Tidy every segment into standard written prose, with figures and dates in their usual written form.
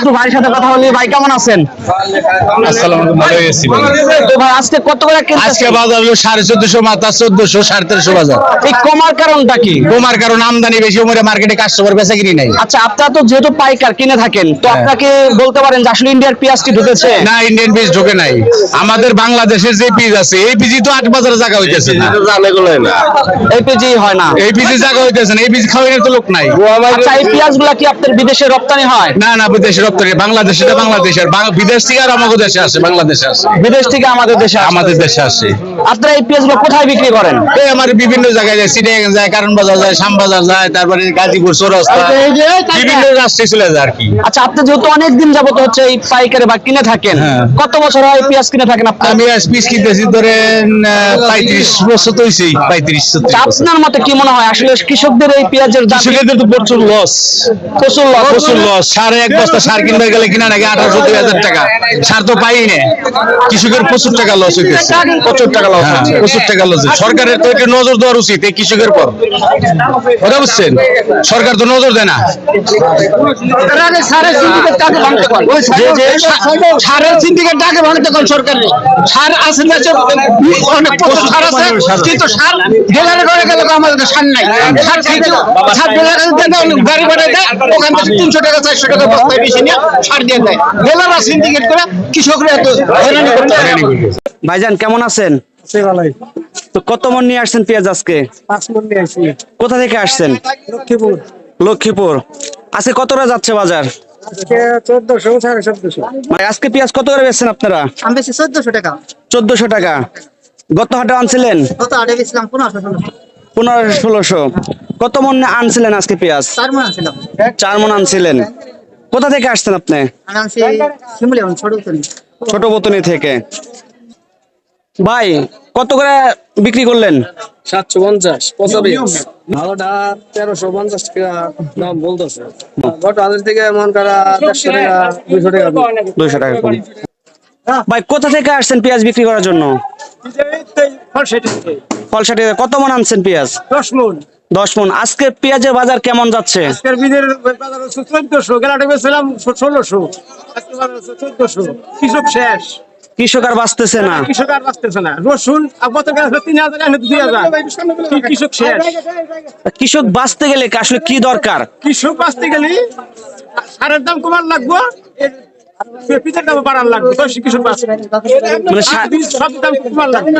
একটু ভাইয়ের সাথে কথা বলি। ভাই কেমন আছেন? আসসালামু আলাইকুম, ভালো আছি ভাই। তো ভাই আজকে কত করে কিনতেছেন? আজকে বাজার হলো 1450, মাথা 1400, 1350 বাজার। এই কমার কারণটা কি? তোমার কারণ আমদানি বেশি, ওমরে মার্কেটে কাস্টমার বেচা কিনি নাই। আচ্ছা, আপনারা তো যেহেতু পাইকার কিনে থাকেন, তো আপনাকে বলতে পারেন যে আসলে ইন্ডিয়ার পেঁয়াজ কি ঢুকেছে? না, ইন্ডিয়ান বীজ ঢোকে নাই। আমাদের বাংলাদেশের যে বীজ আছে, এই বীজই তো 8 বাজারে জায়গা হইতেছে না। এই পেঁয়াজি হয় না। এই বীজে জায়গা হইতেছে না, এই বীজ খাওয়ানোর তো লোক নাই। আচ্ছা, এই পেঁয়াজগুলা কি আপনার বিদেশে রপ্তানি হয়? না না, বিদেশে রপ্তানি, বাংলাদেশে তো বাংলাদেশের, বিদেশ থেকে আর আমাদের দেশে আসে, বাংলাদেশে আসে, বিদেশ থেকে আমাদের দেশে আসে। আমাদের দেশে আসে। আপনারা এই পেঁয়াজগুলো কোথায় বিক্রি করেন? এই আমার বিভিন্ন জায়গায় যায়, সিটিং যায়, কারণ বাজার যায়, শ্যামবাজার যায়, তারপরে গাজীপুর চৌরাস্তা, বিভিন্ন রাষ্ট্রে চলে যায় আর কি। আচ্ছা, আপনি যেহেতু অনেক দিন যাবত হচ্ছে এই পাইকারে বা কিনে থাকেন, কত বছর হয় এই পেঁয়াজ কিনে থাকেন আপনি? আমি আজ পিস কিনতেছি ধরেন 35 বছর তো হইছেই, 35-36 বছর। আপনার মতে কি মনে হয় আসলে কৃষকদের এই পেঁয়াজের দাম? কৃষকদের তো প্রচুর লস, প্রচুর লস। সার এক বস্তা সার কিনতে গেলে কিনা নাকি 1800-2000 টাকা, সার তো পাই না। কৃষকের প্রচুর টাকা লস হইতেছে, প্রচুর টাকা লস হচ্ছে, প্রচুর টাকা লস। সরকারের তো একটু নজর দেওয়ার উচিত এই কৃষকের পর, কথা বুঝছেন? সরকার তো নজর দেয় না। সারের সিন্ডিকেটটাকে ভাঙতে পারে, সারের সিন্ডিকেটটাকে ভাঙতে কোন সরকারের? সার আছে না, অনেক প্রচুর সার আছে, কিন্তু সার ডেলারে করে গেলে আমাদের সার নাই। সার খাইতে সার ডেলারে গাড়ি ভাড়া দেয়, ওখান থেকে 300 টাকা 400 টাকা বস্তায় বেশি নিয়ে সার দিয়ে দেয়। ডেলাররা সিন্ডিকেট করে কৃষকরা এত হয়রানি করতে। ভাইজান কেমন আছেন? তো কত মন নিয়ে আসছেন পেঁয়াজ আজকে? 5 মণ নিয়ে আসি। কোথা থেকে আসছেন? লক্ষ্মীপুর। লক্ষ্মীপুর। আজকে কতটা যাচ্ছে বাজার? আজকে 1400, 1450। মানে আজকে পেঁয়াজ কত করে বেচছেন আপনারা? আমি বেশি 1400 টাকা। 1400 টাকা। গত হাটে আনছিলেন কত আড়ে বেছিলাম 1500। 1500-1600। কত মন আনছিলেন আজকে পেঁয়াজ? 4 মণ আনছিলাম। 4 মন আনছিলেন। কোথা থেকে আসছেন আপনি? আমি আনছি শিমুলিয়া, ছোট উত্তরি। ছোট বতনি থেকে। ভাই কত করে বিক্রি করলেন? 750, 75। ভালোটা 1350 টাকা দাম বলতেছে। গত আজ থেকে মন করা 150 টাকা, 200 টাকা। 200 টাকা কম। ভাই কোথা থেকে আসছেন পেঁয়াজ বিক্রি করার জন্য? ফলসাটি। কত মন আনছেন পেঁয়াজ? 10 মণ। 10 মন। আজকে পেঁয়াজের বাজার কেমন যাচ্ছে? আজকের বীজের বাজার হচ্ছে 1400, গেলাটা বেছিলাম 1600। আজকে বাজার হচ্ছে 1400। কৃষক শেষ, কৃষক আর বাঁচতেছে না। কৃষক আর বাঁচতেছে না। রসুন গত গেছে 3000, এখন 2000। কৃষক শেষ। কৃষক বাঁচতে গেলে আসলে কি দরকার? কৃষক বাঁচতে গেলে সারের দাম কমার লাগবো, পিঠের দাম বাড়ার লাগবে, তো কৃষক বাঁচবে। মানে সব দাম কমার লাগবে।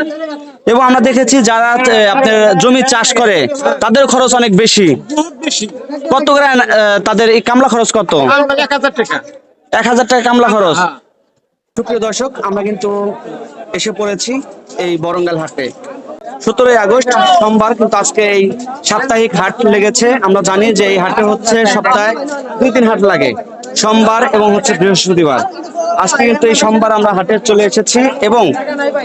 এবং আমরা দেখেছি যারা আপনার জমি চাষ করে তাদের খরচ অনেক বেশি। বহুত বেশি। কত করে তাদের এই কামলা খরচ কত? 1000 টাকা। 1000 টাকা কামলা খরচ। সুপ্রিয় দর্শক, আমরা কিন্তু এসে পড়েছি এই বরঙ্গাল হাটে। 17 আগস্ট সোমবার কিন্তু আজকে এই সাপ্তাহিক হাট লেগেছে। আমরা জানি যে এই হাটে হচ্ছে সপ্তাহে 2-3 হাট লাগে, সোমবার এবং হচ্ছে বৃহস্পতিবার। আজকে কিন্তু এই সোমবার আমরা হাটে চলে এসেছি এবং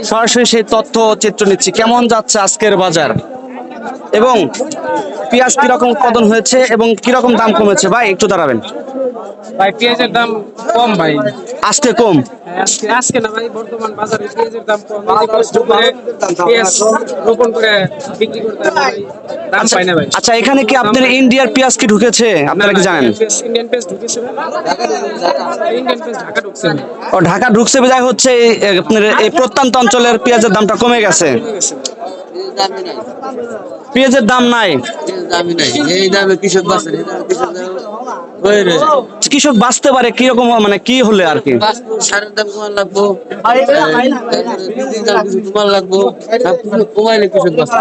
সরাসরি সেই তথ্য চিত্র নিচ্ছি কেমন যাচ্ছে আজকের বাজার এবং পেঁয়াজ কিরকম উৎপাদন হয়েছে এবং কিরকম দাম কমেছে। ভাই একটু দাঁড়াবেন। ভাই পেঁয়াজের দাম কম ভাই, আজকে কম। আজকে না ভাই, বর্তমান বাজারে পেঁয়াজের দাম কম। কষ্ট করে পেঁয়াজ রোপণ করে বিক্রি করতে হয় ভাই, দাম পাই না ভাই। আচ্ছা, এখানে কি আপনার ইন্ডিয়ার পেঁয়াজ কি ঢুকেছে আপনারা কি জানেন? ইন্ডিয়ান পেঁয়াজ ঢুকেছে ভাই, ইন্ডিয়ান পেঁয়াজ ঢাকা ঢুকছে ভাই। ও ঢাকা ঢুকছে বিদায় হচ্ছে আপনার এই প্রত্যন্ত অঞ্চলের পেঁয়াজের দামটা কমে গেছে। পেঁয়াজের দাম নাই, এই দামে কৃষক বাঁচে, কৃষক বাঁচতে পারে কিরকম, মানে কি হলে আর কি? সারের দাম কমান লাগবো, কমান লাগবো, কমাইলে কৃষক বাঁচে।